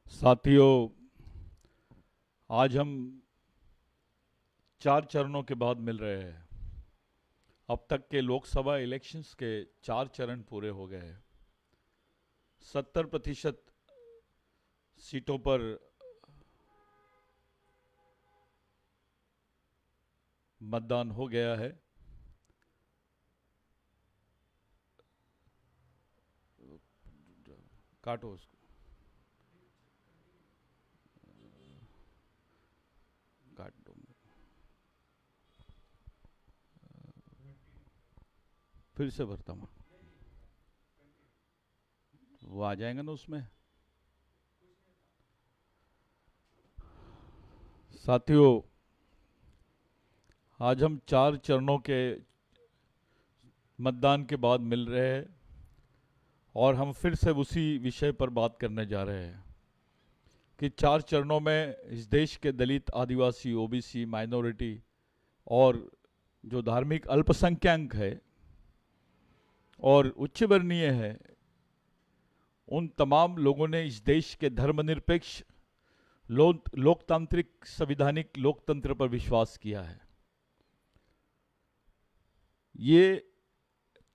साथियों, आज हम 4 चरणों के बाद मिल रहे हैं। अब तक के लोकसभा इलेक्शंस के 4 चरण पूरे हो गए हैं। 70% सीटों पर मतदान हो गया है। काटो उसको, काट दो। फिर से भरता हूँ, वो आ जाएगा ना उसमें। साथियों, आज हम 4 चरणों के मतदान के बाद मिल रहे हैं और हम फिर से उसी विषय पर बात करने जा रहे हैं कि 4 चरणों में इस देश के दलित, आदिवासी, ओबीसी, माइनॉरिटी और जो धार्मिक अल्पसंख्यक है और उच्च वर्णीय है, उन तमाम लोगों ने इस देश के धर्मनिरपेक्ष लोकतांत्रिक संविधानिक लोकतंत्र पर विश्वास किया है। ये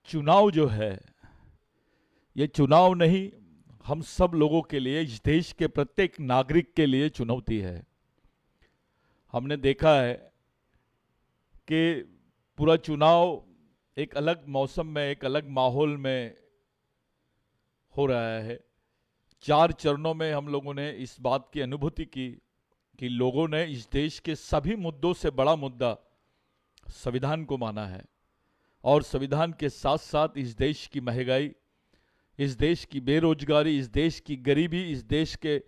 चुनाव जो है, ये चुनाव नहीं, हम सब लोगों के लिए, इस देश के प्रत्येक नागरिक के लिए चुनौती है। हमने देखा है कि पूरा चुनाव एक अलग मौसम में, एक अलग माहौल में हो रहा है। 4 चरणों में हम लोगों ने इस बात की अनुभूति की कि लोगों ने इस देश के सभी मुद्दों से बड़ा मुद्दा संविधान को माना है और संविधान के साथ साथ इस देश की महंगाई, इस देश की बेरोजगारी, इस देश की गरीबी, इस देश के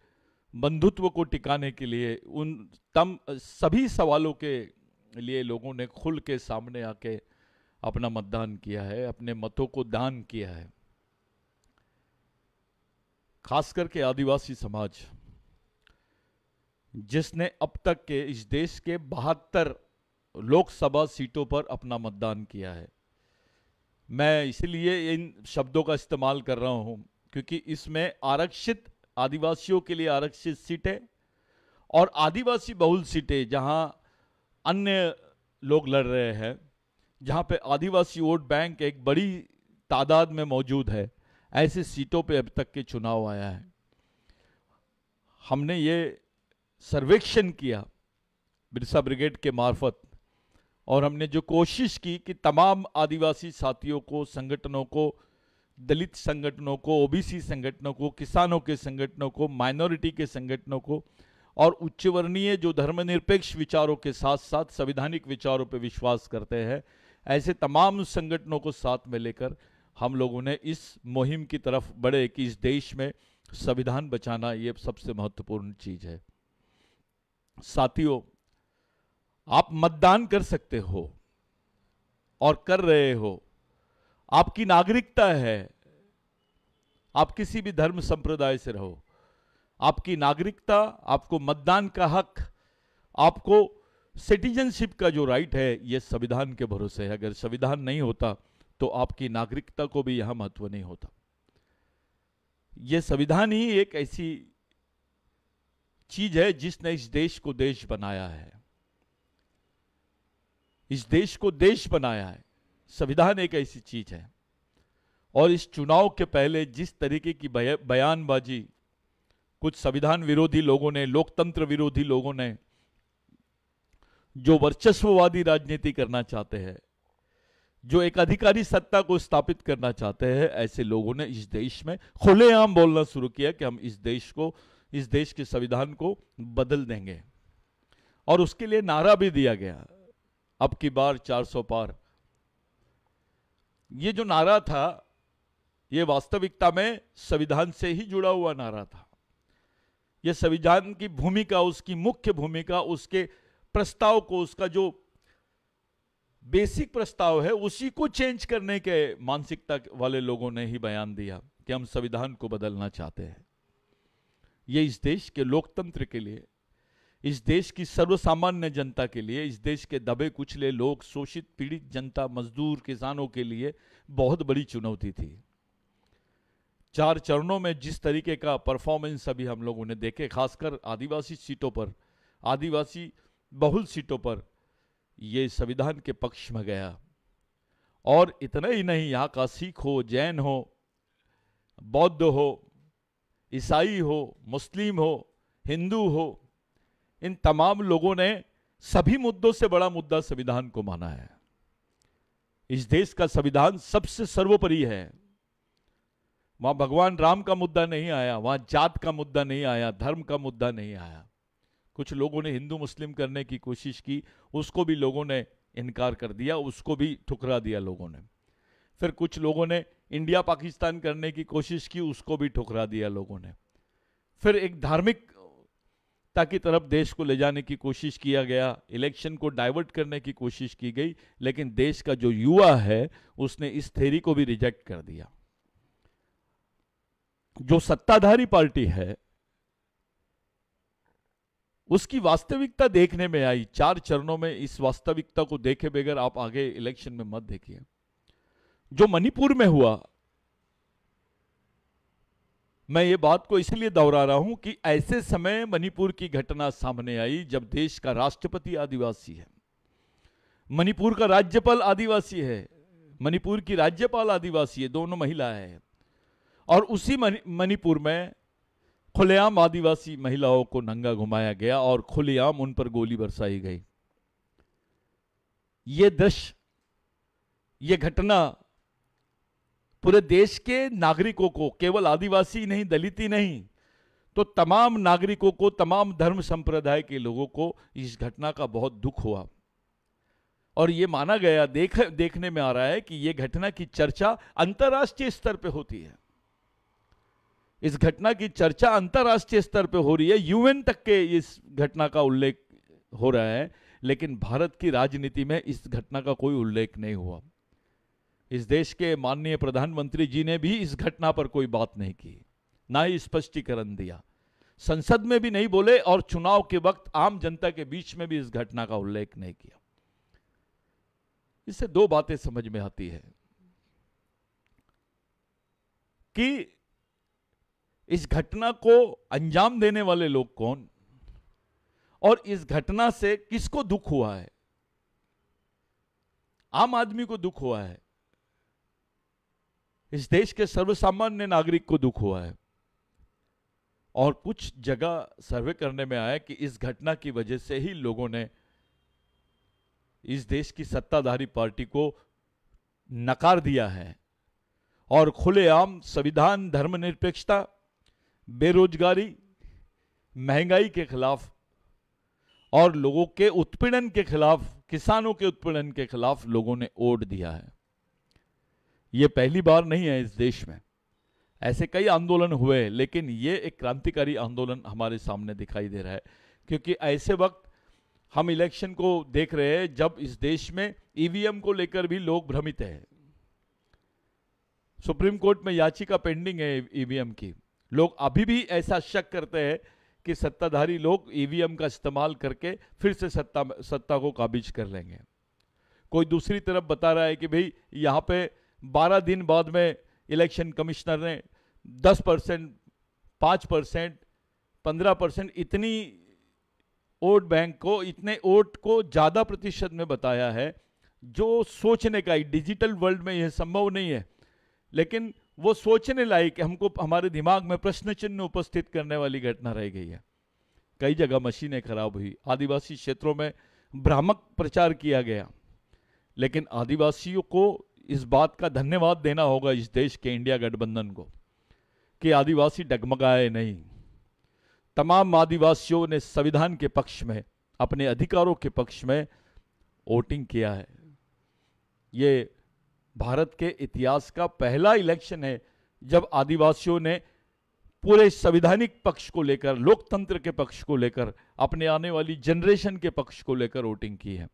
बंधुत्व को टिकाने के लिए उन सभी सवालों के लिए लोगों ने खुल के सामने आके अपना मतदान किया है, अपने मतों को दान किया है। खास करके आदिवासी समाज, जिसने अब तक के इस देश के 72 लोकसभा सीटों पर अपना मतदान किया है। मैं इसलिए इन शब्दों का इस्तेमाल कर रहा हूं क्योंकि इसमें आरक्षित, आदिवासियों के लिए आरक्षित सीटें और आदिवासी बहुल सीटें जहां अन्य लोग लड़ रहे हैं, जहां पे आदिवासी वोट बैंक एक बड़ी तादाद में मौजूद है, ऐसे सीटों पे अब तक के चुनाव आया है। हमने ये सर्वेक्षण किया बिरसा ब्रिगेड के मार्फत और हमने जो कोशिश की कि तमाम आदिवासी साथियों को, संगठनों को, दलित संगठनों को, ओबीसी संगठनों को, किसानों के संगठनों को, माइनॉरिटी के संगठनों को और उच्च वर्णीय जो धर्मनिरपेक्ष विचारों के साथ साथ संवैधानिक विचारों पर विश्वास करते हैं, ऐसे तमाम संगठनों को साथ में लेकर हम लोगों ने इस मुहिम की तरफ बढ़े कि इस देश में संविधान बचाना ये सबसे महत्वपूर्ण चीज है। साथियों, आप मतदान कर सकते हो और कर रहे हो, आपकी नागरिकता है। आप किसी भी धर्म संप्रदाय से रहो, आपकी नागरिकता, आपको मतदान का हक, आपको सिटीजनशिप का जो राइट है, यह संविधान के भरोसे है। अगर संविधान नहीं होता तो आपकी नागरिकता को भी यहां महत्व नहीं होता। यह संविधान ही एक ऐसी चीज है जिसने इस देश को देश बनाया है, इस देश को देश बनाया है। संविधान एक ऐसी चीज है। और इस चुनाव के पहले जिस तरीके की बयानबाजी कुछ संविधान विरोधी लोगों ने, लोकतंत्र विरोधी लोगों ने, जो वर्चस्ववादी राजनीति करना चाहते हैं, जो एक अधिकारी सत्ता को स्थापित करना चाहते हैं, ऐसे लोगों ने इस देश में खुलेआम बोलना शुरू किया कि हम इस देश को, इस देश के संविधान को बदल देंगे। और उसके लिए नारा भी दिया गया, अब की बार 400 पार। ये जो नारा था, ये वास्तविकता में संविधान से ही जुड़ा हुआ नारा था। यह संविधान की भूमिका, उसकी मुख्य भूमिका, उसके प्रस्ताव को, उसका जो बेसिक प्रस्ताव है, उसी को चेंज करने के मानसिकता वाले लोगों ने ही बयान दिया कि हम संविधान को बदलना चाहते हैं। ये इस देश के लोकतंत्र के लिए, इस देश की सर्वसामान्य जनता के लिए, इस देश के दबे कुचले लोग, शोषित पीड़ित जनता, मजदूर, किसानों के लिए बहुत बड़ी चुनौती थी। 4 चरणों में जिस तरीके का परफॉर्मेंस अभी हम लोगों ने देखे, खासकर आदिवासी सीटों पर, आदिवासी बहुल सीटों पर, ये संविधान के पक्ष में गया। और इतना ही नहीं, यहाँ का सिख हो, जैन हो, बौद्ध हो, ईसाई हो, मुस्लिम हो, हिंदू हो, इन तमाम लोगों ने सभी मुद्दों से बड़ा मुद्दा संविधान को माना है। इस देश का संविधान सबसे सर्वोपरि है। वहां भगवान राम का मुद्दा नहीं आया, वहां जात का मुद्दा नहीं आया, धर्म का मुद्दा नहीं आया। कुछ लोगों ने हिंदू मुस्लिम करने की कोशिश की, उसको भी लोगों ने इनकार कर दिया, उसको भी ठुकरा दिया लोगों ने। फिर कुछ लोगों ने इंडिया पाकिस्तान करने की कोशिश की, उसको भी ठुकरा दिया लोगों ने। फिर एक धार्मिकता की तरफ देश को ले जाने की कोशिश किया गया, इलेक्शन को डाइवर्ट करने की कोशिश की गई, लेकिन देश का जो युवा है उसने इस थ्योरी को भी रिजेक्ट कर दिया। जो सत्ताधारी पार्टी है उसकी वास्तविकता देखने में आई 4 चरणों में। इस वास्तविकता को देखे बगैर आप आगे इलेक्शन में मत देखिए। जो मणिपुर में हुआ, मैं ये बात को इसलिए दोहरा रहा हूं कि ऐसे समय मणिपुर की घटना सामने आई जब देश का राष्ट्रपति आदिवासी है, मणिपुर का राज्यपाल आदिवासी है, मणिपुर की राज्यपाल आदिवासी है, दोनों महिला है। और उसी मणिपुर में खुलेआम आदिवासी महिलाओं को नंगा घुमाया गया और खुलेआम उन पर गोली बरसाई गई। ये दृश्य, ये घटना पूरे देश के नागरिकों को, केवल आदिवासी नहीं, दलित ही नहीं, तो तमाम नागरिकों को, तमाम धर्म संप्रदाय के लोगों को इस घटना का बहुत दुख हुआ। और ये माना गया, देखने में आ रहा है कि ये घटना की चर्चा अंतर्राष्ट्रीय स्तर पे होती है। इस घटना की चर्चा अंतर्राष्ट्रीय स्तर पे हो रही है, यूएन तक के इस घटना का उल्लेख हो रहा है, लेकिन भारत की राजनीति में इस घटना का कोई उल्लेख नहीं हुआ। इस देश के माननीय प्रधानमंत्री जी ने भी इस घटना पर कोई बात नहीं की, ना ही स्पष्टीकरण दिया, संसद में भी नहीं बोले और चुनाव के वक्त आम जनता के बीच में भी इस घटना का उल्लेख नहीं किया। इससे 2 बातें समझ में आती है कि इस घटना को अंजाम देने वाले लोग कौन, और इस घटना से किसको दुख हुआ है। आम आदमी को दुख हुआ है, इस देश के सर्वसामान्य नागरिक को दुख हुआ है। और कुछ जगह सर्वे करने में आया कि इस घटना की वजह से ही लोगों ने इस देश की सत्ताधारी पार्टी को नकार दिया है और खुलेआम संविधान, धर्मनिरपेक्षता, बेरोजगारी, महंगाई के खिलाफ और लोगों के उत्पीड़न के खिलाफ, किसानों के उत्पीड़न के खिलाफ लोगों ने वोट दिया है। यह पहली बार नहीं है इस देश में, ऐसे कई आंदोलन हुए, लेकिन यह एक क्रांतिकारी आंदोलन हमारे सामने दिखाई दे रहा है। क्योंकि ऐसे वक्त हम इलेक्शन को देख रहे हैं जब इस देश में ईवीएम को लेकर भी लोग भ्रमित हैं। सुप्रीम कोर्ट में याचिका पेंडिंग है ईवीएम की। लोग अभी भी ऐसा शक करते हैं कि सत्ताधारी लोग ईवीएम का इस्तेमाल करके फिर से सत्ता को काबिज कर लेंगे। कोई दूसरी तरफ बता रहा है कि भाई यहाँ पे 12 दिन बाद में इलेक्शन कमिश्नर ने 10%, 5%, 15% इतनी वोट बैंक को, इतने वोट को ज़्यादा प्रतिशत में बताया है, जो सोचने का, डिजिटल वर्ल्ड में यह संभव नहीं है, लेकिन वो सोचने लायक, हमको हमारे दिमाग में प्रश्न चिन्ह उपस्थित करने वाली घटना रह गई है। कई जगह मशीनें खराब हुई, आदिवासी क्षेत्रों में भ्रामक प्रचार किया गया, लेकिन आदिवासियों को इस बात का धन्यवाद देना होगा इस देश के इंडिया गठबंधन को कि आदिवासी डगमगाए नहीं। तमाम आदिवासियों ने संविधान के पक्ष में, अपने अधिकारों के पक्ष में वोटिंग किया है। ये भारत के इतिहास का पहला इलेक्शन है जब आदिवासियों ने पूरे संवैधानिक पक्ष को लेकर, लोकतंत्र के पक्ष को लेकर, अपने आने वाली जनरेशन के पक्ष को लेकर वोटिंग की है।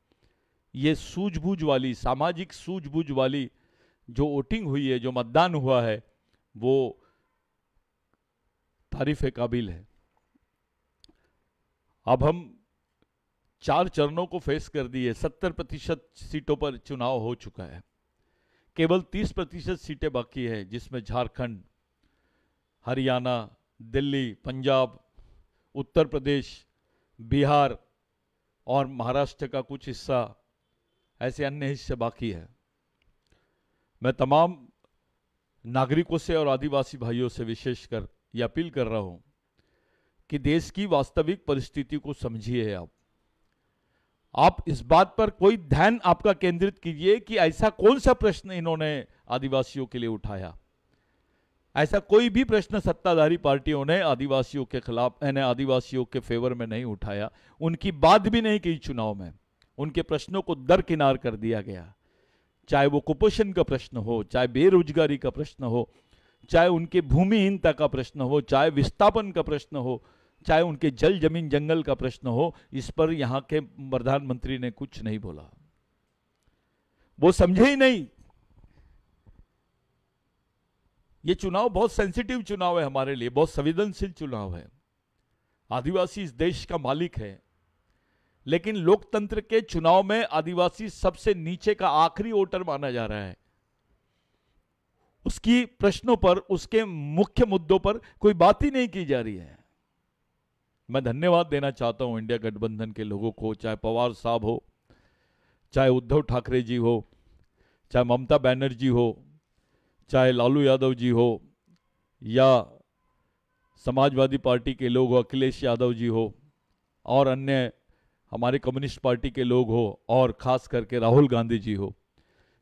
ये सूझबूझ वाली, सामाजिक सूझबूझ वाली जो वोटिंग हुई है, जो मतदान हुआ है, वो तारीफ काबिल है। अब हम 4 चरणों को फेस कर दिए, 70% सीटों पर चुनाव हो चुका है, केवल 30% सीटें बाकी है, जिसमें झारखंड, हरियाणा, दिल्ली, पंजाब, उत्तर प्रदेश, बिहार और महाराष्ट्र का कुछ हिस्सा, ऐसे अन्य हिस्से बाकी है। मैं तमाम नागरिकों से और आदिवासी भाइयों से विशेषकर ये अपील कर रहा हूं कि देश की वास्तविक परिस्थिति को समझिए। आप इस बात पर कोई ध्यान आपका केंद्रित कीजिए कि ऐसा कौन सा प्रश्न इन्होंने आदिवासियों के लिए उठाया। ऐसा कोई भी प्रश्न सत्ताधारी पार्टियों ने आदिवासियों के खिलाफ, यानी आदिवासियों के फेवर में नहीं उठाया। उनकी बात भी नहीं की चुनाव में। उनके प्रश्नों को दरकिनार कर दिया गया। चाहे वो कुपोषण का प्रश्न हो, चाहे बेरोजगारी का प्रश्न हो, चाहे उनके भूमिहीनता का प्रश्न हो, चाहे विस्थापन का प्रश्न हो, चाहे उनके जल जमीन जंगल का प्रश्न हो, इस पर यहां के प्रधानमंत्री ने कुछ नहीं बोला। वो समझे ही नहीं। ये चुनाव बहुत सेंसिटिव चुनाव है हमारे लिए, बहुत संवेदनशील चुनाव है। आदिवासी इस देश का मालिक है, लेकिन लोकतंत्र के चुनाव में आदिवासी सबसे नीचे का आखिरी वोटर माना जा रहा है। उसकी प्रश्नों पर, उसके मुख्य मुद्दों पर कोई बात ही नहीं की जा रही है। मैं धन्यवाद देना चाहता हूं इंडिया गठबंधन के लोगों को, चाहे पवार साहब हो, चाहे उद्धव ठाकरे जी हो, चाहे ममता बनर्जी हो, चाहे लालू यादव जी हो, या समाजवादी पार्टी के लोग हो, अखिलेश यादव जी हो, और अन्य हमारे कम्युनिस्ट पार्टी के लोग हो, और खास करके राहुल गांधी जी हो।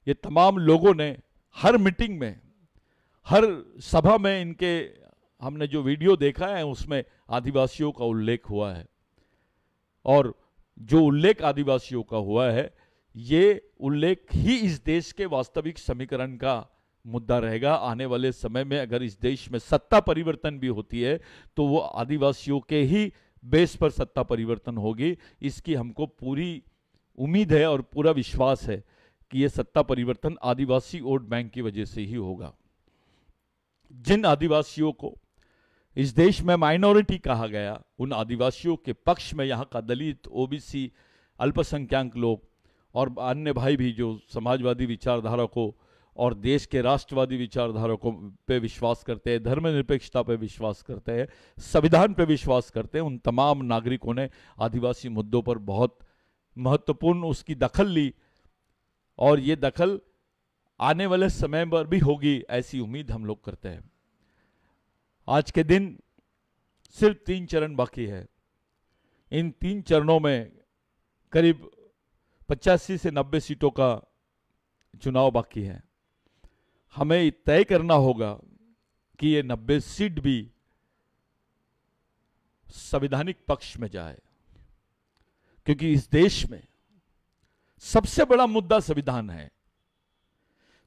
ये तमाम लोगों ने हर मीटिंग में, हर सभा में, इनके हमने जो वीडियो देखा है उसमें आदिवासियों का उल्लेख हुआ है। और जो उल्लेख आदिवासियों का हुआ है, ये उल्लेख ही इस देश के वास्तविक समीकरण का मुद्दा रहेगा। आने वाले समय में अगर इस देश में सत्ता परिवर्तन भी होती है तो वो आदिवासियों के ही बेस पर सत्ता परिवर्तन होगी। इसकी हमको पूरी उम्मीद है और पूरा विश्वास है कि ये सत्ता परिवर्तन आदिवासी वोट बैंक की वजह से ही होगा। जिन आदिवासियों को इस देश में माइनॉरिटी कहा गया, उन आदिवासियों के पक्ष में यहाँ का दलित, ओबीसी, अल्पसंख्यक लोग और अन्य भाई भी जो समाजवादी विचारधारा को और देश के राष्ट्रवादी विचारधारा को पे विश्वास करते हैं, धर्मनिरपेक्षता पे विश्वास करते हैं, संविधान पे विश्वास करते हैं, उन तमाम नागरिकों ने आदिवासी मुद्दों पर बहुत महत्वपूर्ण उसकी दखल ली। और ये दखल आने वाले समय पर भी होगी, ऐसी उम्मीद हम लोग करते हैं। आज के दिन सिर्फ 3 चरण बाकी है। इन 3 चरणों में करीब 85 से 90 सीटों का चुनाव बाकी है। हमें तय करना होगा कि ये 90 सीट भी संवैधानिक पक्ष में जाए, क्योंकि इस देश में सबसे बड़ा मुद्दा संविधान है।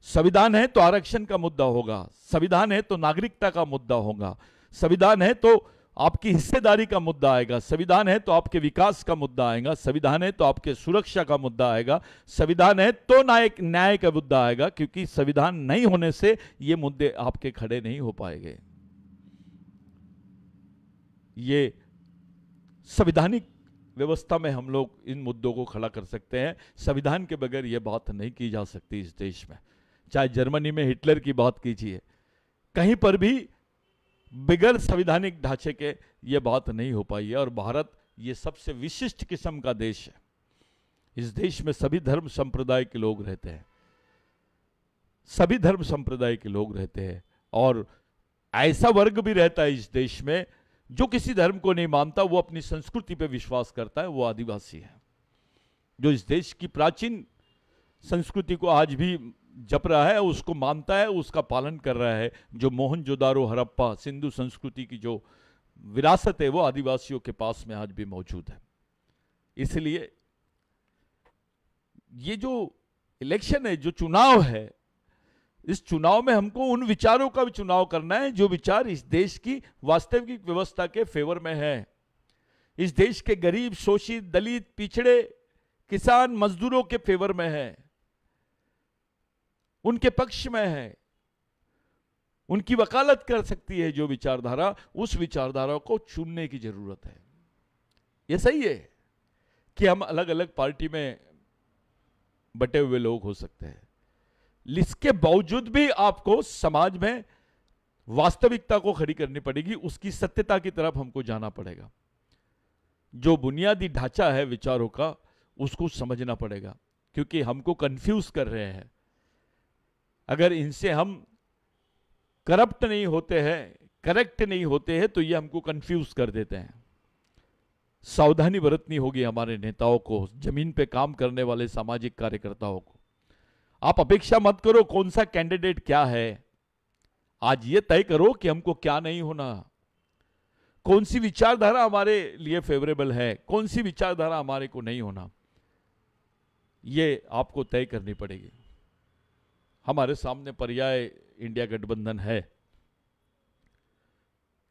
संविधान है तो आरक्षण का मुद्दा होगा, संविधान है तो नागरिकता का मुद्दा होगा, संविधान है तो आपकी हिस्सेदारी का मुद्दा आएगा, संविधान है तो आपके विकास का मुद्दा आएगा, संविधान है तो आपके सुरक्षा का मुद्दा आएगा, संविधान है तो न्याय का मुद्दा आएगा। क्योंकि संविधान नहीं होने से ये मुद्दे आपके खड़े नहीं हो पाएंगे। ये संवैधानिक व्यवस्था में हम लोग इन मुद्दों को खड़ा कर सकते हैं। संविधान के बगैर ये बात नहीं की जा सकती इस देश में। चाहे जर्मनी में हिटलर की बात कीजिए, कहीं पर भी बगैर संवैधानिक ढांचे के ये बात नहीं हो पाई है। और भारत ये सबसे विशिष्ट किस्म का देश है। इस देश में सभी धर्म संप्रदाय के लोग रहते हैं, सभी धर्म संप्रदाय के लोग रहते हैं। और ऐसा वर्ग भी रहता है इस देश में जो किसी धर्म को नहीं मानता, वो अपनी संस्कृति पे विश्वास करता है, वो आदिवासी है। जो इस देश की प्राचीन संस्कृति को आज भी जप रहा है, उसको मानता है, उसका पालन कर रहा है। जो मोहनजोदारो, हड़प्पा, सिंधु संस्कृति की जो विरासत है वो आदिवासियों के पास में आज भी मौजूद है। इसलिए ये जो इलेक्शन है, जो चुनाव है, इस चुनाव में हमको उन विचारों का भी चुनाव करना है जो विचार इस देश की वास्तविक व्यवस्था के फेवर में है। इस देश के गरीब, शोषित, दलित, पिछड़े, किसान, मजदूरों के फेवर में है, उनके पक्ष में है, उनकी वकालत कर सकती है जो विचारधारा, उस विचारधारा को चुनने की जरूरत है। यह सही है कि हम अलग अलग पार्टी में बटे हुए लोग हो सकते हैं, इसके बावजूद भी आपको समाज में वास्तविकता को खड़ी करनी पड़ेगी, उसकी सत्यता की तरफ हमको जाना पड़ेगा। जो बुनियादी ढांचा है विचारों का उसको समझना पड़ेगा, क्योंकि हमको कंफ्यूज कर रहे हैं। अगर इनसे हम करप्ट नहीं होते हैं, करेक्ट नहीं होते हैं, तो ये हमको कंफ्यूज कर देते हैं। सावधानी बरतनी होगी हमारे नेताओं को, जमीन पे काम करने वाले सामाजिक कार्यकर्ताओं को। आप अपेक्षा मत करो कौन सा कैंडिडेट क्या है, आज ये तय करो कि हमको क्या नहीं होना, कौन सी विचारधारा हमारे लिए फेवरेबल है, कौन सी विचारधारा हमारे को नहीं होना, ये आपको तय करनी पड़ेगी। हमारे सामने पर्याय इंडिया गठबंधन है।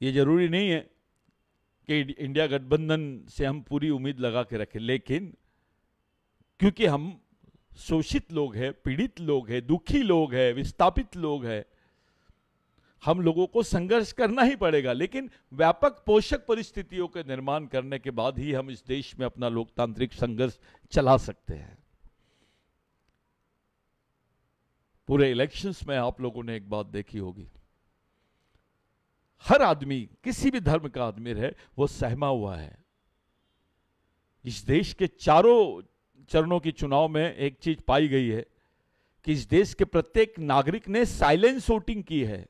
ये जरूरी नहीं है कि इंडिया गठबंधन से हम पूरी उम्मीद लगा के रखें, लेकिन क्योंकि हम शोषित लोग हैं, पीड़ित लोग हैं, दुखी लोग हैं, विस्थापित लोग हैं, हम लोगों को संघर्ष करना ही पड़ेगा। लेकिन व्यापक पोषक परिस्थितियों के निर्माण करने के बाद ही हम इस देश में अपना लोकतांत्रिक संघर्ष चला सकते हैं। पूरे इलेक्शंस में आप लोगों ने एक बात देखी होगी, हर आदमी, किसी भी धर्म का आदमी रहे, वो सहमा हुआ है। इस देश के चारों चरणों की चुनाव में एक चीज पाई गई है कि इस देश के प्रत्येक नागरिक ने साइलेंस वोटिंग की है।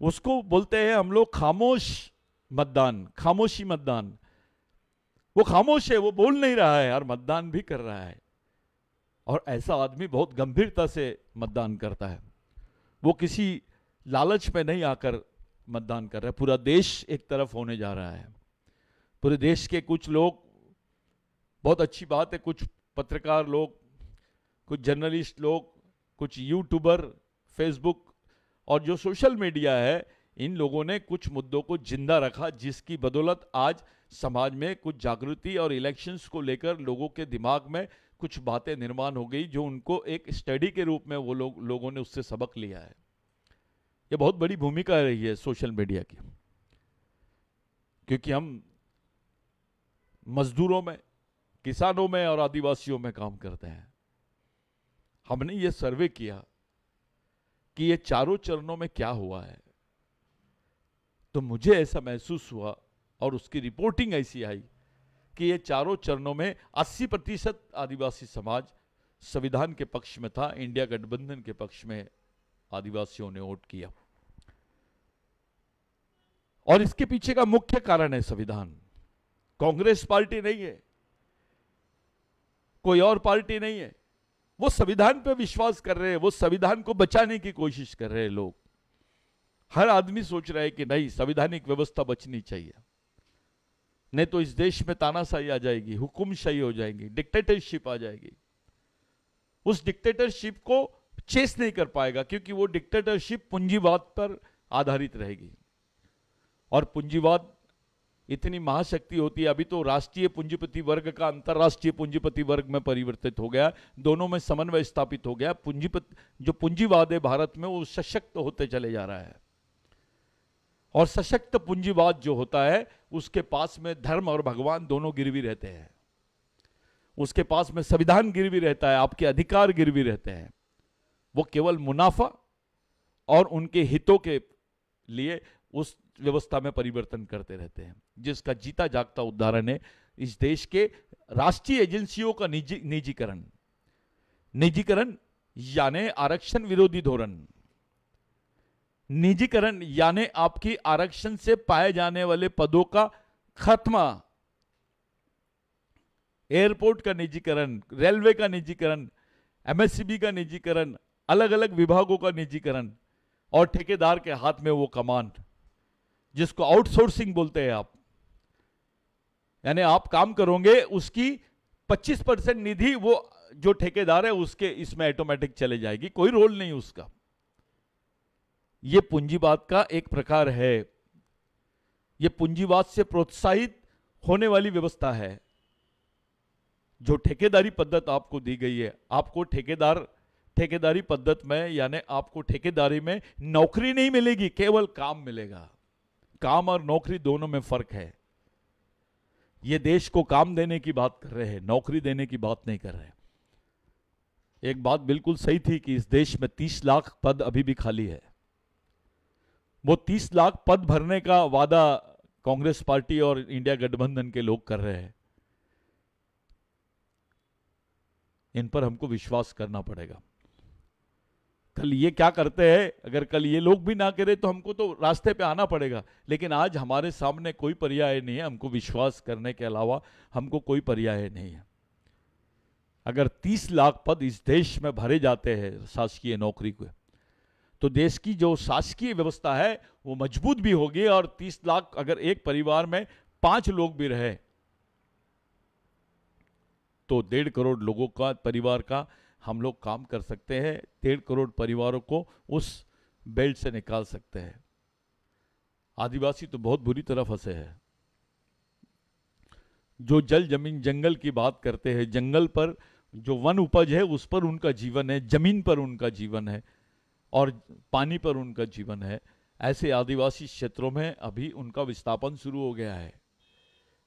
उसको बोलते हैं हम लोग खामोश मतदान, खामोशी मतदान। वो खामोश है, वो बोल नहीं रहा है और मतदान भी कर रहा है। और ऐसा आदमी बहुत गंभीरता से मतदान करता है, वो किसी लालच में नहीं आकर मतदान कर रहा है। पूरा देश एक तरफ होने जा रहा है। पूरे देश के कुछ लोग, बहुत अच्छी बात है, कुछ पत्रकार लोग, कुछ जर्नलिस्ट लोग, कुछ यूट्यूबर, फेसबुक और जो सोशल मीडिया है, इन लोगों ने कुछ मुद्दों को जिंदा रखा, जिसकी बदौलत आज समाज में कुछ जागृति और इलेक्शंस को लेकर लोगों के दिमाग में कुछ बातें निर्माण हो गई, जो उनको एक स्टडी के रूप में वो लोगों ने उससे सबक लिया है। ये बहुत बड़ी भूमिका रही है सोशल मीडिया की, क्योंकि हम मजदूरों में, किसानों में और आदिवासियों में काम करते हैं। हमने ये सर्वे किया कि ये चारों चरणों में क्या हुआ है, तो मुझे ऐसा महसूस हुआ और उसकी रिपोर्टिंग ऐसी आई कि ये चारों चरणों में 80% आदिवासी समाज संविधान के पक्ष में था, इंडिया गठबंधन के पक्ष में आदिवासियों ने वोट किया। और इसके पीछे का मुख्य कारण है संविधान। कांग्रेस पार्टी नहीं है, कोई और पार्टी नहीं है, वो संविधान पे विश्वास कर रहे हैं, वो संविधान को बचाने की कोशिश कर रहे हैं लोग। हर आदमी सोच रहा है कि नहीं, संवैधानिक व्यवस्था बचनी चाहिए, नहीं तो इस देश में तानाशाही आ जाएगी, हुकुमशाही हो जाएगी, डिक्टेटरशिप आ जाएगी। उस डिक्टेटरशिप को चेस नहीं कर पाएगा, क्योंकि वो डिक्टेटरशिप पूंजीवाद पर आधारित रहेगी। और पूंजीवाद इतनी महाशक्ति होती है, अभी तो राष्ट्रीय पूंजीपति वर्ग का अंतरराष्ट्रीय पूंजीपति वर्ग में परिवर्तित हो गया, दोनों में समन्वय स्थापित हो गया। जो पूंजीवाद है भारत में, वो सशक्त होते चले जा रहा है। और सशक्त पूंजीवाद जो होता है, उसके पास में धर्म और भगवान दोनों गिरवी रहते हैं, उसके पास में संविधान गिरवी रहता है, आपके अधिकार गिरवी रहते हैं। वो केवल मुनाफा और उनके हितों के लिए उस व्यवस्था में परिवर्तन करते रहते हैं, जिसका जीता जागता उदाहरण है इस देश के राष्ट्रीय एजेंसियों का निजीकरण। निजीकरण यानी आरक्षण विरोधी धोरण, निजीकरण यानी आपकी आरक्षण से पाए जाने वाले पदों का खत्मा, एयरपोर्ट का निजीकरण, रेलवे का निजीकरण, एमएससीबी का निजीकरण, अलग अलग विभागों का निजीकरण, और ठेकेदार के हाथ में वो कमांड, जिसको आउटसोर्सिंग बोलते हैं आप। यानी आप काम करोगे, उसकी 25% निधि वो जो ठेकेदार है उसके इसमें ऑटोमेटिक चले जाएगी, कोई रोल नहीं उसका। ये पूंजीवाद का एक प्रकार है, ये पूंजीवाद से प्रोत्साहित होने वाली व्यवस्था है। जो ठेकेदारी पद्धत आपको दी गई है, आपको ठेकेदारी पद्धत में, यानी आपको ठेकेदारी में नौकरी नहीं मिलेगी, केवल काम मिलेगा। काम और नौकरी दोनों में फर्क है। ये देश को काम देने की बात कर रहे हैं, नौकरी देने की बात नहीं कर रहे। एक बात बिल्कुल सही थी कि इस देश में 30 लाख पद अभी भी खाली है। वो 30 लाख पद भरने का वादा कांग्रेस पार्टी और इंडिया गठबंधन के लोग कर रहे हैं। इन पर हमको विश्वास करना पड़ेगा। कल ये क्या करते हैं, अगर कल ये लोग भी ना करें तो हमको तो रास्ते पे आना पड़ेगा। लेकिन आज हमारे सामने कोई पर्याय नहीं है, हमको विश्वास करने के अलावा हमको कोई पर्याय नहीं है। अगर 30 लाख पद इस देश में भरे जाते हैं शासकीय नौकरी को, तो देश की जो शासकीय व्यवस्था है वो मजबूत भी होगी। और 30 लाख अगर एक परिवार में 5 लोग भी रहे तो 1.5 करोड़ लोगों का परिवार का हम लोग काम कर सकते हैं। 1.5 करोड़ परिवारों को उस बेल्ट से निकाल सकते हैं। आदिवासी तो बहुत बुरी तरह फंसे हैं। जो जल जमीन जंगल की बात करते हैं, जंगल पर जो वन उपज है उस पर उनका जीवन है, जमीन पर उनका जीवन है और पानी पर उनका जीवन है। ऐसे आदिवासी क्षेत्रों में अभी उनका विस्थापन शुरू हो गया है।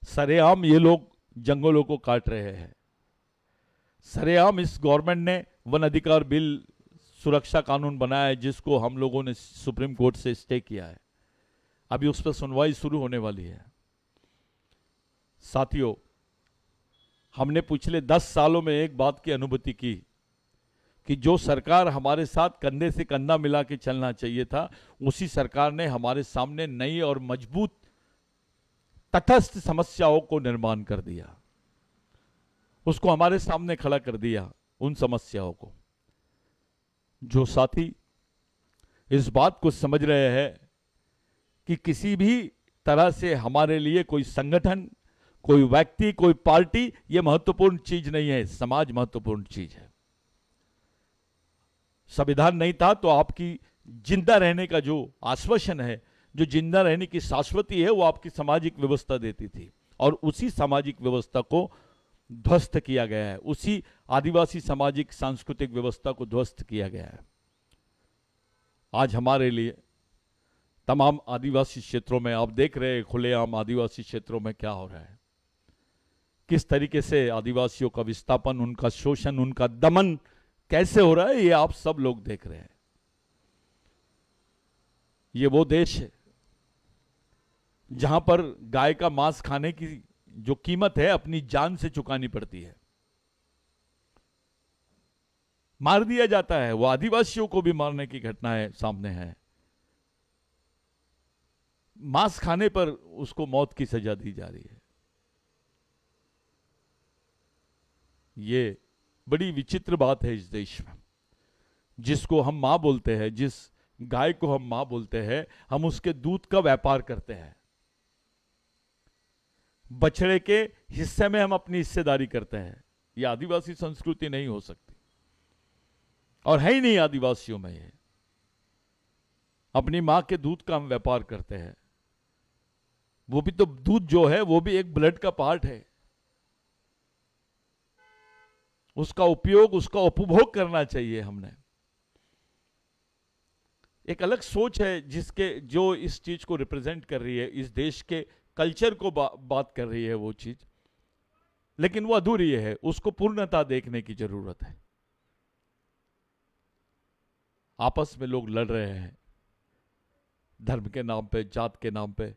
सरेआम ये लोग जंगलों को काट रहे हैं। सरेआम इस गवर्नमेंट ने वन अधिकार बिल सुरक्षा कानून बनाया है, जिसको हम लोगों ने सुप्रीम कोर्ट से स्टे किया है। अभी उस पर सुनवाई शुरू होने वाली है। साथियों, हमने पिछले 10 सालों में एक बात की अनुभूति की कि जो सरकार हमारे साथ कंधे से कंधा मिला के चलना चाहिए था, उसी सरकार ने हमारे सामने नई और मजबूत तटस्थ समस्याओं को निर्माण कर दिया। उसको हमारे सामने खड़ा कर दिया, उन समस्याओं को। जो साथी इस बात को समझ रहे हैं कि किसी भी तरह से हमारे लिए कोई संगठन, कोई व्यक्ति, कोई पार्टी ये महत्वपूर्ण चीज नहीं है, समाज महत्वपूर्ण चीज है। संविधान नहीं था तो आपकी जिंदा रहने का जो आश्वासन है, जो जिंदा रहने की शाश्वती है, वो आपकी सामाजिक व्यवस्था देती थी। और उसी सामाजिक व्यवस्था को ध्वस्त किया गया है, उसी आदिवासी सामाजिक सांस्कृतिक व्यवस्था को ध्वस्त किया गया है। आज हमारे लिए तमाम आदिवासी क्षेत्रों में आप देख रहे हैं खुलेआम आदिवासी क्षेत्रों में क्या हो रहा है, किस तरीके से आदिवासियों का विस्थापन, उनका शोषण, उनका दमन कैसे हो रहा है, ये आप सब लोग देख रहे हैं। ये वो देश है जहां पर गाय का मांस खाने की जो कीमत है अपनी जान से चुकानी पड़ती है, मार दिया जाता है। वो आदिवासियों को भी मारने की घटनाएं सामने है। मांस खाने पर उसको मौत की सजा दी जा रही है। ये बड़ी विचित्र बात है इस देश में। जिसको हम मां बोलते हैं, जिस गाय को हम मां बोलते हैं, हम उसके दूध का व्यापार करते हैं। बछड़े के हिस्से में हम अपनी हिस्सेदारी करते हैं। यह आदिवासी संस्कृति नहीं हो सकती और है ही नहीं आदिवासियों में। ये अपनी मां के दूध का हम व्यापार करते हैं। वो भी तो दूध जो है वो भी एक ब्लड का पार्ट है। उसका उपयोग, उसका उपभोग करना चाहिए। हमने एक अलग सोच है जिसके जो इस चीज को रिप्रेजेंट कर रही है, इस देश के कल्चर को बात कर रही है वो चीज, लेकिन वो अधूरी है। उसको पूर्णता देखने की जरूरत है। आपस में लोग लड़ रहे हैं धर्म के नाम पे, जात के नाम पे,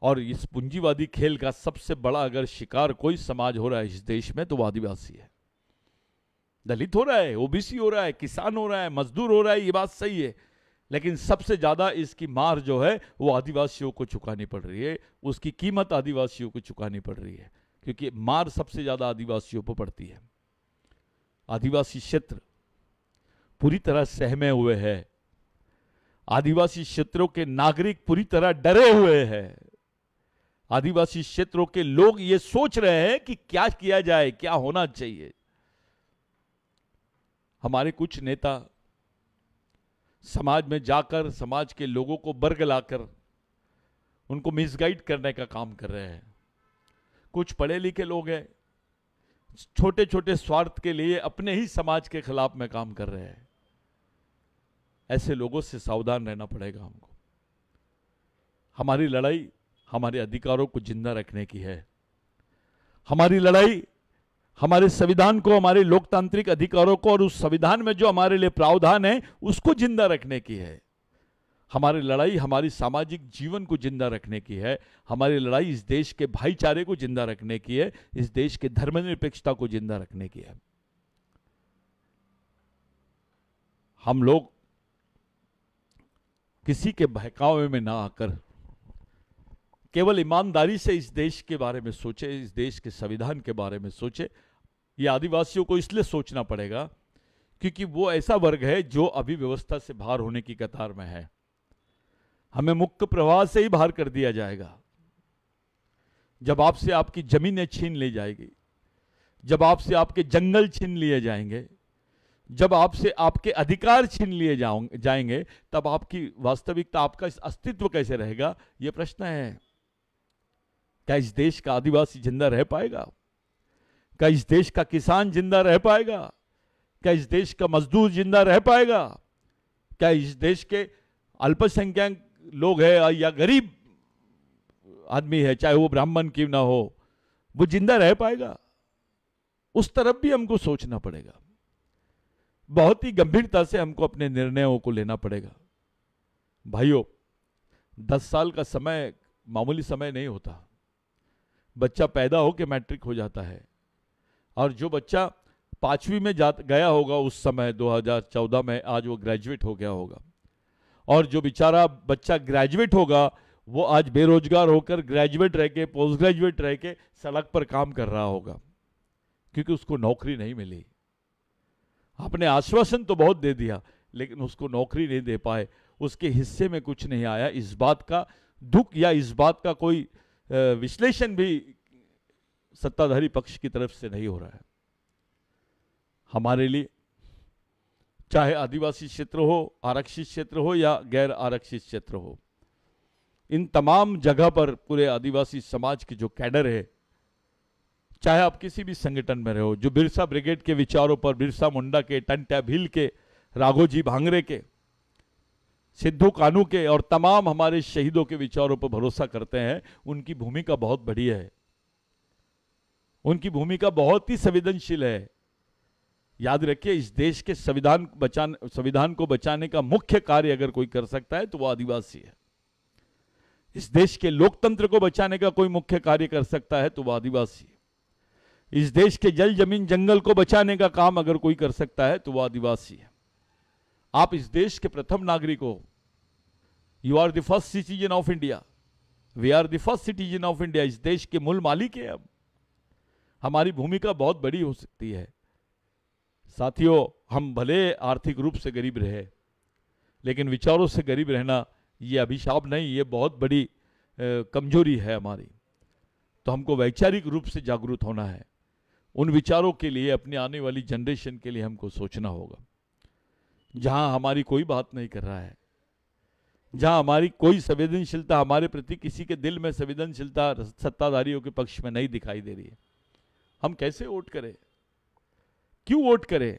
और इस पूंजीवादी खेल का सबसे बड़ा अगर शिकार कोई समाज हो रहा है इस देश में तो वो आदिवासी है। दलित हो रहा है, ओबीसी हो रहा है, किसान हो रहा है, मजदूर हो रहा है, ये बात सही है। लेकिन सबसे ज्यादा इसकी मार जो है वो आदिवासियों को चुकानी पड़ रही है। उसकी कीमत आदिवासियों को चुकानी पड़ रही है, क्योंकि मार सबसे ज्यादा आदिवासियों पर पड़ती है। आदिवासी क्षेत्र पूरी तरह सहमे हुए हैं। आदिवासी क्षेत्रों के नागरिक पूरी तरह डरे हुए हैं। आदिवासी क्षेत्रों के लोग ये सोच रहे हैं कि क्या किया जाए, क्या होना चाहिए। हमारे कुछ नेता समाज में जाकर समाज के लोगों को बरगलाकर उनको मिसगाइड करने का काम कर रहे हैं। कुछ पढ़े लिखे लोग हैं, छोटे छोटे स्वार्थ के लिए अपने ही समाज के खिलाफ में काम कर रहे हैं। ऐसे लोगों से सावधान रहना पड़ेगा हमको। हमारी लड़ाई हमारे अधिकारों को जिंदा रखने की है। हमारी लड़ाई हमारे संविधान को, हमारे लोकतांत्रिक अधिकारों को और उस संविधान में जो हमारे लिए प्रावधान है उसको जिंदा रखने की है। हमारी लड़ाई हमारी सामाजिक जीवन को जिंदा रखने की है, हमारी लड़ाई इस देश के भाईचारे को जिंदा रखने की है, इस देश के धर्मनिरपेक्षता को जिंदा रखने की है। हम लोग किसी के बहकावे में ना आकर केवल ईमानदारी से इस देश के बारे में सोचे, इस देश के संविधान के बारे में सोचे। ये आदिवासियों को इसलिए सोचना पड़ेगा क्योंकि वो ऐसा वर्ग है जो अभी व्यवस्था से बाहर होने की कतार में है। हमें मुक्त प्रवाह से ही बाहर कर दिया जाएगा। जब आपसे आपकी जमीनें छीन ली जाएगी, जब आपसे आपके जंगल छीन लिए जाएंगे, जब आपसे आपके अधिकार छीन लिए जाएंगे, तब आपकी वास्तविकता, आपका अस्तित्व कैसे रहेगा, यह प्रश्न है। क्या इस देश का आदिवासी जिंदा रह पाएगा? क्या इस देश का किसान जिंदा रह पाएगा? क्या इस देश का मजदूर जिंदा रह पाएगा? क्या इस देश के अल्पसंख्यक लोग हैं या गरीब आदमी है, चाहे वो ब्राह्मण क्यों ना हो, वो जिंदा रह पाएगा? उस तरफ भी हमको सोचना पड़ेगा। बहुत ही गंभीरता से हमको अपने निर्णयों को लेना पड़ेगा। भाइयों, 10 साल का समय मामूली समय नहीं होता। बच्चा पैदा हो के मैट्रिक हो जाता है, और जो बच्चा 5वीं में गया होगा उस समय 2014 में, आज वो ग्रेजुएट हो गया होगा। और जो बेचारा बच्चा ग्रेजुएट होगा वो आज बेरोजगार होकर ग्रेजुएट रह के, पोस्ट ग्रेजुएट रह के सड़क पर काम कर रहा होगा, क्योंकि उसको नौकरी नहीं मिली। आपने आश्वासन तो बहुत दे दिया, लेकिन उसको नौकरी नहीं दे पाए, उसके हिस्से में कुछ नहीं आया। इस बात का दुख या इस बात का कोई विश्लेषण भी सत्ताधारी पक्ष की तरफ से नहीं हो रहा है। हमारे लिए चाहे आदिवासी क्षेत्र हो, आरक्षित क्षेत्र हो या गैर आरक्षित क्षेत्र हो, इन तमाम जगह पर पूरे आदिवासी समाज के जो कैडर है, चाहे आप किसी भी संगठन में रहो, जो बिरसा ब्रिगेड के विचारों पर, बिरसा मुंडा के, टंट्या भील के, राघोजी भांगरे के, सिद्धू कानू के और तमाम हमारे शहीदों के विचारों पर भरोसा करते हैं, उनकी भूमिका बहुत बड़ी है। उनकी भूमिका बहुत ही संवेदनशील है। याद रखिए, इस देश के संविधान को बचाने का मुख्य कार्य अगर कोई कर सकता है तो वो आदिवासी है। इस देश के लोकतंत्र को बचाने का कोई मुख्य कार्य कर सकता है तो वो आदिवासी है। इस देश के जल, जमीन, जंगल को बचाने का काम अगर कोई कर सकता है तो वो आदिवासी है। आप इस देश के प्रथम नागरिक हो। You are the first citizen of India, we are the first citizen of India. इस देश के मूल मालिक है हम। हमारी भूमिका बहुत बड़ी हो सकती है। साथियों, हम भले आर्थिक रूप से गरीब रहे, लेकिन विचारों से गरीब रहना ये अभिशाप नहीं, ये बहुत बड़ी कमजोरी है हमारी। तो हमको वैचारिक रूप से जागरूक होना है। उन विचारों के लिए, अपनी आने वाली जनरेशन के लिए हमको सोचना होगा। जहां हमारी कोई बात नहीं कर रहा है, जहां हमारी कोई संवेदनशीलता, हमारे प्रति किसी के दिल में संवेदनशीलता सत्ताधारियों के पक्ष में नहीं दिखाई दे रही है, हम कैसे वोट करें? क्यों वोट करें?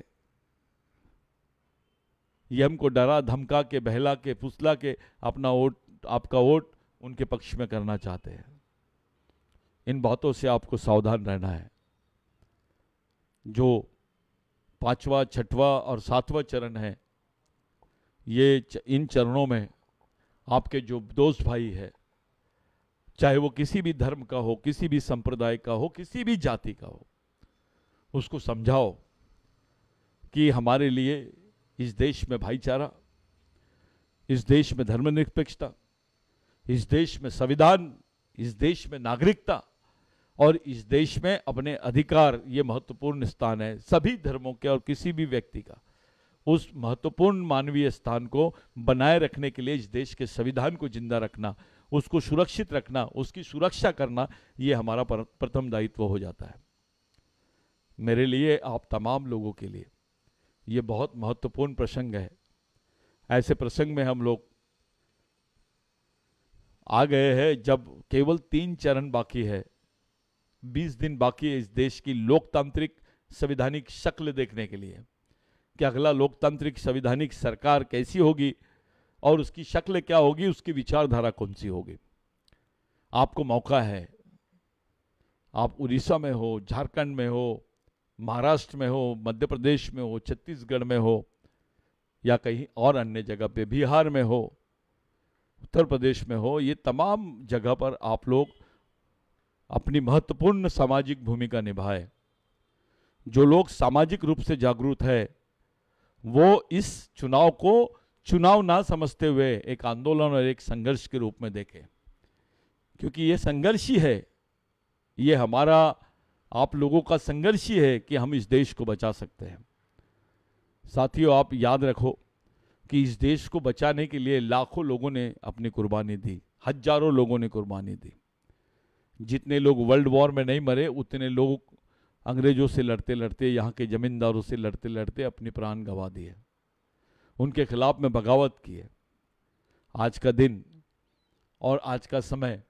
ये हमको डरा धमका के, बहला के, फुसला के अपना वोट, आपका वोट उनके पक्ष में करना चाहते हैं। इन बातों से आपको सावधान रहना है। जो 5वां, 6वां और 7वां चरण है, ये इन चरणों में आपके जो दोस्त भाई है, चाहे वो किसी भी धर्म का हो, किसी भी संप्रदाय का हो, किसी भी जाति का हो, उसको समझाओ कि हमारे लिए इस देश में भाईचारा, इस देश में धर्मनिरपेक्षता, इस देश में संविधान, इस देश में नागरिकता और इस देश में अपने अधिकार, ये महत्वपूर्ण स्थान है सभी धर्मों के और किसी भी व्यक्ति का। उस महत्वपूर्ण मानवीय स्थान को बनाए रखने के लिए इस देश के संविधान को जिंदा रखना, उसको सुरक्षित रखना, उसकी सुरक्षा करना, ये हमारा प्रथम दायित्व हो जाता है। मेरे लिए, आप तमाम लोगों के लिए ये बहुत महत्वपूर्ण प्रसंग है। ऐसे प्रसंग में हम लोग आ गए हैं जब केवल 3 चरण बाकी है, 20 दिन बाकी है इस देश की लोकतांत्रिक संवैधानिक शक्ल देखने के लिए कि अगला लोकतांत्रिक संवैधानिक सरकार कैसी होगी और उसकी शक्ल क्या होगी, उसकी विचारधारा कौन सी होगी। आपको मौका है, आप उड़ीसा में हो, झारखंड में हो, महाराष्ट्र में हो, मध्य प्रदेश में हो, छत्तीसगढ़ में हो या कहीं और अन्य जगह पे, बिहार में हो, उत्तर प्रदेश में हो, ये तमाम जगह पर आप लोग अपनी महत्वपूर्ण सामाजिक भूमिका निभाए। जो लोग सामाजिक रूप से जागरूक है वो इस चुनाव को चुनाव ना समझते हुए एक आंदोलन और एक संघर्ष के रूप में देखें, क्योंकि ये संघर्ष ही है, ये हमारा आप लोगों का संघर्ष ही है कि हम इस देश को बचा सकते हैं। साथियों, आप याद रखो कि इस देश को बचाने के लिए लाखों लोगों ने अपनी कुर्बानी दी, हजारों लोगों ने कुर्बानी दी। जितने लोग वर्ल्ड वॉर में नहीं मरे, उतने लोग अंग्रेजों से लड़ते लड़ते, यहाँ के जमींदारों से लड़ते लड़ते अपने प्राण गंवा दिए, उनके खिलाफ में बगावत की है। आज का दिन और आज का समय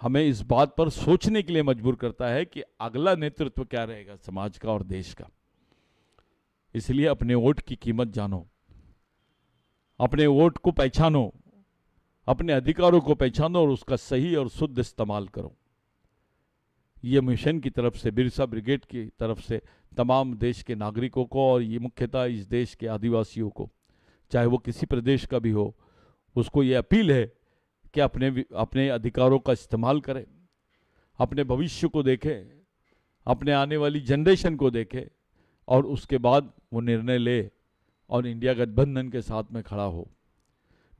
हमें इस बात पर सोचने के लिए मजबूर करता है कि अगला नेतृत्व क्या रहेगा समाज का और देश का। इसलिए अपने वोट की कीमत जानो, अपने वोट को पहचानो, अपने अधिकारों को पहचानो और उसका सही और शुद्ध इस्तेमाल करो। ये मिशन की तरफ से, बिरसा ब्रिगेड की तरफ से तमाम देश के नागरिकों को और ये मुख्यतः इस देश के आदिवासियों को, चाहे वो किसी प्रदेश का भी हो, उसको ये अपील है कि अपने अधिकारों का इस्तेमाल करें, अपने भविष्य को देखें, अपने आने वाली जनरेशन को देखें और उसके बाद वो निर्णय ले और इंडिया गठबंधन के साथ में खड़ा हो।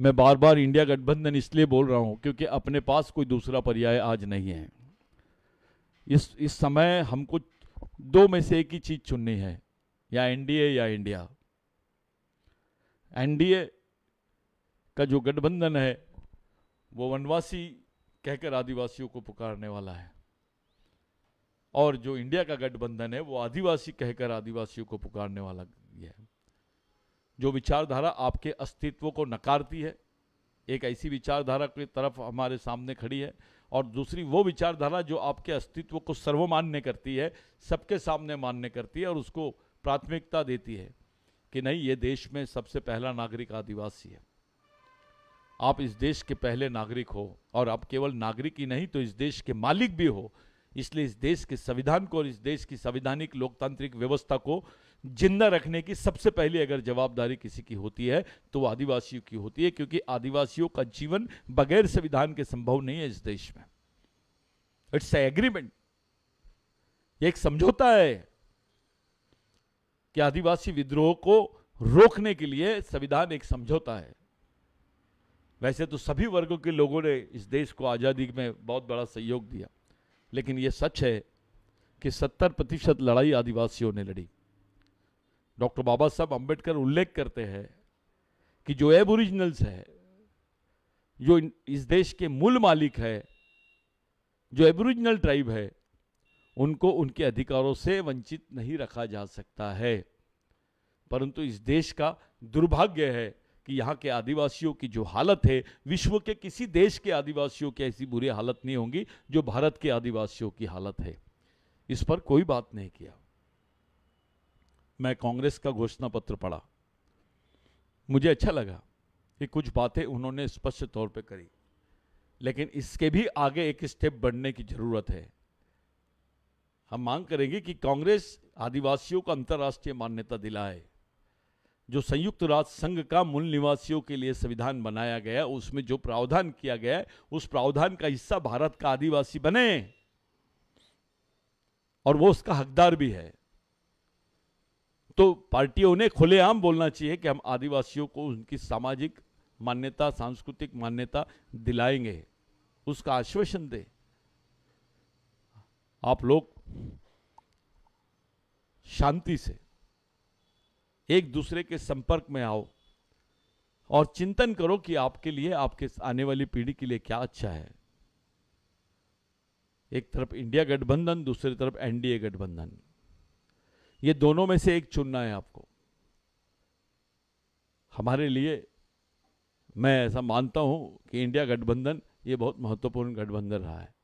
मैं बार बार इंडिया गठबंधन इसलिए बोल रहा हूं क्योंकि अपने पास कोई दूसरा पर्याय आज नहीं है। इस समय हमको दो में से एक ही चीज चुननी है, या एनडीए या इंडिया। एनडीए का जो गठबंधन है वो वनवासी कहकर आदिवासियों को पुकारने वाला है, और जो इंडिया का गठबंधन है वो आदिवासी कहकर आदिवासियों को पुकारने वाला है। जो विचारधारा आपके अस्तित्व को नकारती है, एक ऐसी विचारधारा की तरफ हमारे सामने खड़ी है, और दूसरी वो विचारधारा जो आपके अस्तित्व को सर्वमान्य करती है, सबके सामने मान्य करती है और उसको प्राथमिकता देती है कि नहीं, ये देश में सबसे पहला नागरिक आदिवासी है। आप इस देश के पहले नागरिक हो, और आप केवल नागरिक ही नहीं तो इस देश के मालिक भी हो। इसलिए इस देश के संविधान को और इस देश की संवैधानिक लोकतांत्रिक व्यवस्था को जिंदा रखने की सबसे पहली अगर जवाबदारी किसी की होती है तो वो आदिवासियों की होती है, क्योंकि आदिवासियों का जीवन बगैर संविधान के संभव नहीं है इस देश में। इट्स एग्रीमेंट, एक समझौता है कि आदिवासी विद्रोह को रोकने के लिए संविधान एक समझौता है। वैसे तो सभी वर्गों के लोगों ने इस देश को आजादी में बहुत बड़ा सहयोग दिया, लेकिन यह सच है कि 70% लड़ाई आदिवासियों ने लड़ी। डॉक्टर बाबा साहब अंबेडकर उल्लेख करते हैं कि जो एबोरिजिनल्स है, जो इस देश के मूल मालिक है, जो एबोरिजिनल ट्राइब है, उनको उनके अधिकारों से वंचित नहीं रखा जा सकता है। परंतु इस देश का दुर्भाग्य है कि यहाँ के आदिवासियों की जो हालत है, विश्व के किसी देश के आदिवासियों की ऐसी बुरी हालत नहीं होगी जो भारत के आदिवासियों की हालत है। इस पर कोई बात नहीं किया। मैं कांग्रेस का घोषणा पत्र पढ़ा, मुझे अच्छा लगा कि कुछ बातें उन्होंने स्पष्ट तौर पे करी, लेकिन इसके भी आगे एक स्टेप बढ़ने की जरूरत है। हम मांग करेंगे कि कांग्रेस आदिवासियों को अंतर्राष्ट्रीय मान्यता दिलाए। जो संयुक्त राष्ट्र संघ का मूल निवासियों के लिए संविधान बनाया गया, उसमें जो प्रावधान किया गया है, उस प्रावधान का हिस्सा भारत का आदिवासी बने और वो उसका हकदार भी है। तो पार्टियों ने खुलेआम बोलना चाहिए कि हम आदिवासियों को उनकी सामाजिक मान्यता, सांस्कृतिक मान्यता दिलाएंगे, उसका आश्वासन दे। आप लोग शांति से एक दूसरे के संपर्क में आओ और चिंतन करो कि आपके लिए, आपके आने वाली पीढ़ी के लिए क्या अच्छा है। एक तरफ इंडिया गठबंधन, दूसरी तरफ एनडीए गठबंधन, ये दोनों में से एक चुनना है आपको। हमारे लिए, मैं ऐसा मानता हूं कि इंडिया गठबंधन ये बहुत महत्वपूर्ण गठबंधन रहा है।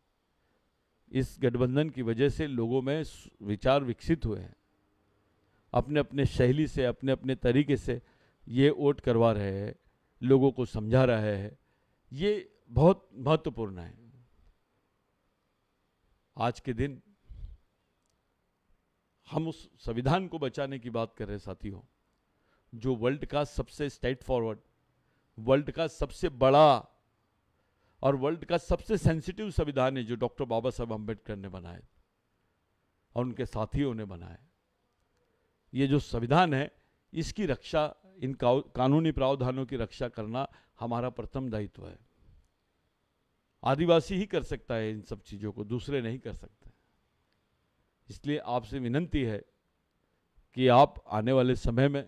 इस गठबंधन की वजह से लोगों में विचार विकसित हुए हैं, अपने अपने शैली से, अपने अपने तरीके से ये वोट करवा रहे हैं, लोगों को समझा रहे हैं। ये बहुत महत्वपूर्ण है। आज के दिन हम उस संविधान को बचाने की बात कर रहे हैं साथियों, जो वर्ल्ड का सबसे स्ट्रेट फॉरवर्ड, वर्ल्ड का सबसे बड़ा और वर्ल्ड का सबसे सेंसिटिव संविधान है जो डॉक्टर बाबा साहब अम्बेडकर ने बनाए और उनके साथियों ने बनाए। ये जो संविधान है, इसकी रक्षा, इन कानूनी प्रावधानों की रक्षा करना हमारा प्रथम दायित्व है। आदिवासी ही कर सकता है इन सब चीज़ों को, दूसरे नहीं कर सकते। इसलिए आपसे विनंती है कि आप आने वाले समय में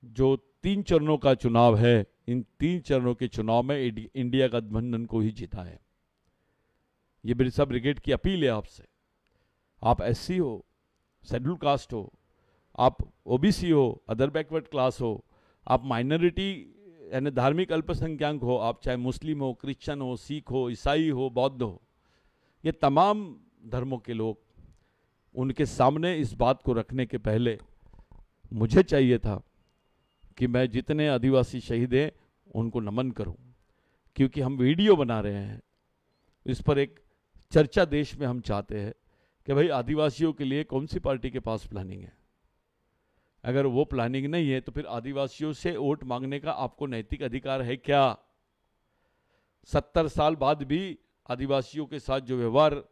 जो 3 चरणों का चुनाव है, इन 3 चरणों के चुनाव में इंडिया गठबंधन को ही जीता है। ये बिरसा ब्रिगेड की अपील है आपसे। आप एससी हो, शेड्यूल कास्ट हो, आप ओबीसी हो, अदर बैकवर्ड क्लास हो, आप माइनॉरिटी यानी धार्मिक अल्पसंख्यक हो, आप चाहे मुस्लिम हो, क्रिश्चियन हो, सिख हो, ईसाई हो, बौद्ध हो, ये तमाम धर्मों के लोग, उनके सामने इस बात को रखने के पहले मुझे चाहिए था कि मैं जितने आदिवासी शहीद हैं उनको नमन करूं, क्योंकि हम वीडियो बना रहे हैं, इस पर एक चर्चा देश में हम चाहते हैं कि भाई आदिवासियों के लिए कौन सी पार्टी के पास प्लानिंग है। अगर वो प्लानिंग नहीं है तो फिर आदिवासियों से वोट मांगने का आपको नैतिक अधिकार है क्या? 70 साल बाद भी आदिवासियों के साथ जो व्यवहार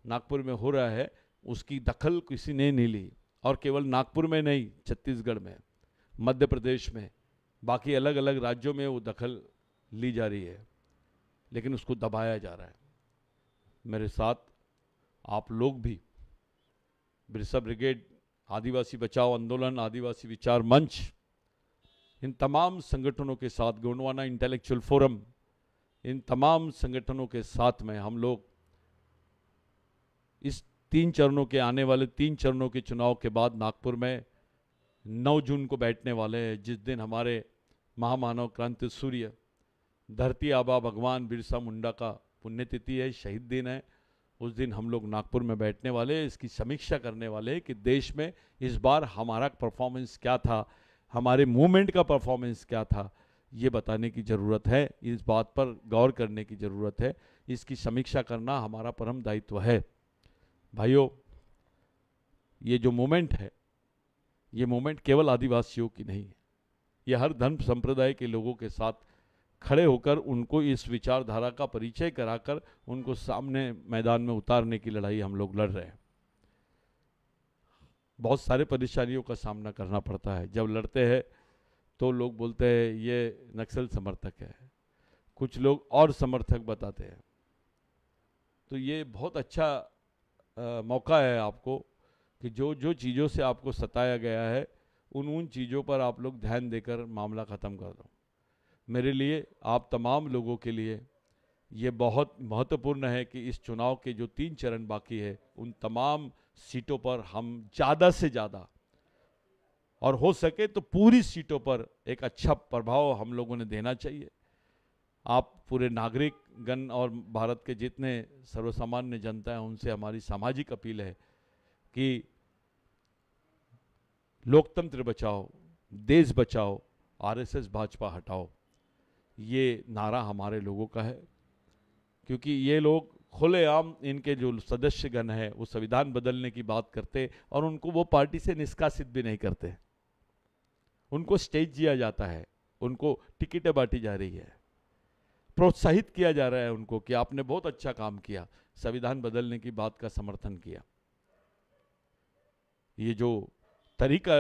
नागपुर में हो रहा है उसकी दखल किसी ने नहीं ली। और केवल नागपुर में नहीं, छत्तीसगढ़ में, मध्य प्रदेश में, बाकी अलग अलग राज्यों में वो दखल ली जा रही है, लेकिन उसको दबाया जा रहा है। मेरे साथ आप लोग भी, बिरसा ब्रिगेड, आदिवासी बचाओ आंदोलन, आदिवासी विचार मंच, इन तमाम संगठनों के साथ, गोंडवाना इंटेलेक्चुअल फोरम, इन तमाम संगठनों के साथ में हम लोग इस 3 चरणों के, आने वाले 3 चरणों के चुनाव के बाद नागपुर में 9 जून को बैठने वाले हैं, जिस दिन हमारे महामानव क्रांति सूर्य धरती आबा भगवान बिरसा मुंडा का पुण्यतिथि है, शहीद दिन है। उस दिन हम लोग नागपुर में बैठने वाले हैं, इसकी समीक्षा करने वाले हैं कि देश में इस बार हमारा परफॉर्मेंस क्या था, हमारे मूवमेंट का परफॉर्मेंस क्या था, ये बताने की ज़रूरत है। इस बात पर गौर करने की ज़रूरत है, इसकी समीक्षा करना हमारा परम दायित्व है। भाइयों, ये जो मूवमेंट है, ये मूवमेंट केवल आदिवासियों की नहीं है, ये हर धर्म संप्रदाय के लोगों के साथ खड़े होकर उनको इस विचारधारा का परिचय कराकर उनको सामने मैदान में उतारने की लड़ाई हम लोग लड़ रहे हैं। बहुत सारे परेशानियों का सामना करना पड़ता है। जब लड़ते हैं तो लोग बोलते हैं ये नक्सल समर्थक है, कुछ लोग और समर्थक बताते हैं। तो ये बहुत अच्छा मौका है आपको कि जो जो चीज़ों से आपको सताया गया है उन चीज़ों पर आप लोग ध्यान देकर मामला ख़त्म कर दो। मेरे लिए, आप तमाम लोगों के लिए ये बहुत महत्वपूर्ण है कि इस चुनाव के जो 3 चरण बाकी है उन तमाम सीटों पर हम ज़्यादा से ज़्यादा और हो सके तो पूरी सीटों पर एक अच्छा प्रभाव हम लोगों ने देना चाहिए। आप पूरे नागरिकगण और भारत के जितने सर्वसामान्य जनता है उनसे हमारी सामाजिक अपील है कि लोकतंत्र बचाओ, देश बचाओ, आरएसएस भाजपा हटाओ, ये नारा हमारे लोगों का है। क्योंकि ये लोग खुलेआम, इनके जो सदस्यगण है वो संविधान बदलने की बात करते और उनको वो पार्टी से निष्कासित भी नहीं करते, उनको स्टेज दिया जाता है, उनको टिकटें बांटी जा रही है, प्रोत्साहित किया जा रहा है उनको कि आपने बहुत अच्छा काम किया, संविधान बदलने की बात का समर्थन किया। ये जो तरीका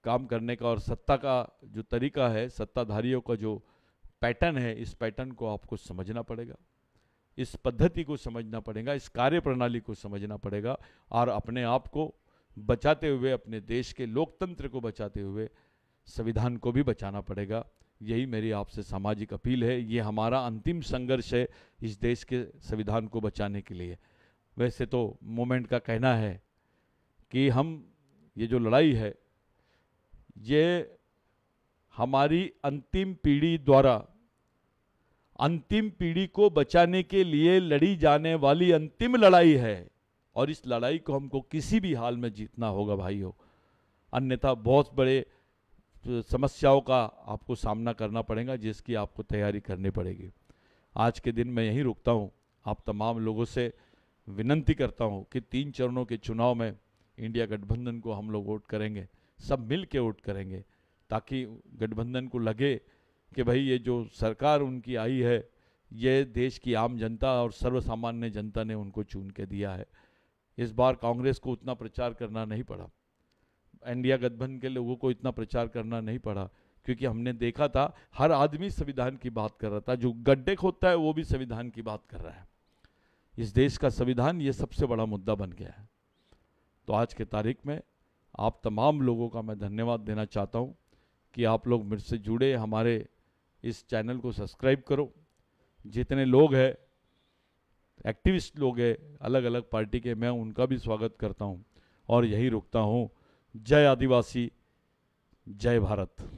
काम करने का और सत्ता का जो तरीका है, सत्ताधारियों का जो पैटर्न है, इस पैटर्न को आपको समझना पड़ेगा, इस पद्धति को समझना पड़ेगा, इस कार्य प्रणाली को समझना पड़ेगा और अपने आप को बचाते हुए, अपने देश के लोकतंत्र को बचाते हुए संविधान को भी बचाना पड़ेगा। यही मेरी आपसे सामाजिक अपील है। ये हमारा अंतिम संघर्ष है इस देश के संविधान को बचाने के लिए। वैसे तो मूवमेंट का कहना है कि हम ये जो लड़ाई है ये हमारी अंतिम पीढ़ी द्वारा अंतिम पीढ़ी को बचाने के लिए लड़ी जाने वाली अंतिम लड़ाई है और इस लड़ाई को हमको किसी भी हाल में जीतना होगा भाइयों, अन्यथा बहुत बड़े समस्याओं का आपको सामना करना पड़ेगा जिसकी आपको तैयारी करनी पड़ेगी। आज के दिन मैं यहीं रुकता हूँ। आप तमाम लोगों से विनंती करता हूँ कि 3 चरणों के चुनाव में इंडिया गठबंधन को हम लोग वोट करेंगे, सब मिल के वोट करेंगे, ताकि गठबंधन को लगे कि भाई ये जो सरकार उनकी आई है ये देश की आम जनता और सर्वसामान्य जनता ने उनको चुन के दिया है। इस बार कांग्रेस को उतना प्रचार करना नहीं पड़ा, इंडिया गठबंधन के लोगों को इतना प्रचार करना नहीं पड़ा, क्योंकि हमने देखा था हर आदमी संविधान की बात कर रहा था, जो गड्ढे खोदता है वो भी संविधान की बात कर रहा है। इस देश का संविधान ये सबसे बड़ा मुद्दा बन गया है। तो आज के तारीख में आप तमाम लोगों का मैं धन्यवाद देना चाहता हूँ कि आप लोग मेरे से जुड़े, हमारे इस चैनल को सब्सक्राइब करो। जितने लोग हैं, एक्टिविस्ट लोग हैं अलग अलग पार्टी के, मैं उनका भी स्वागत करता हूँ और यही रुकता हूँ। जय आदिवासी, जय भारत।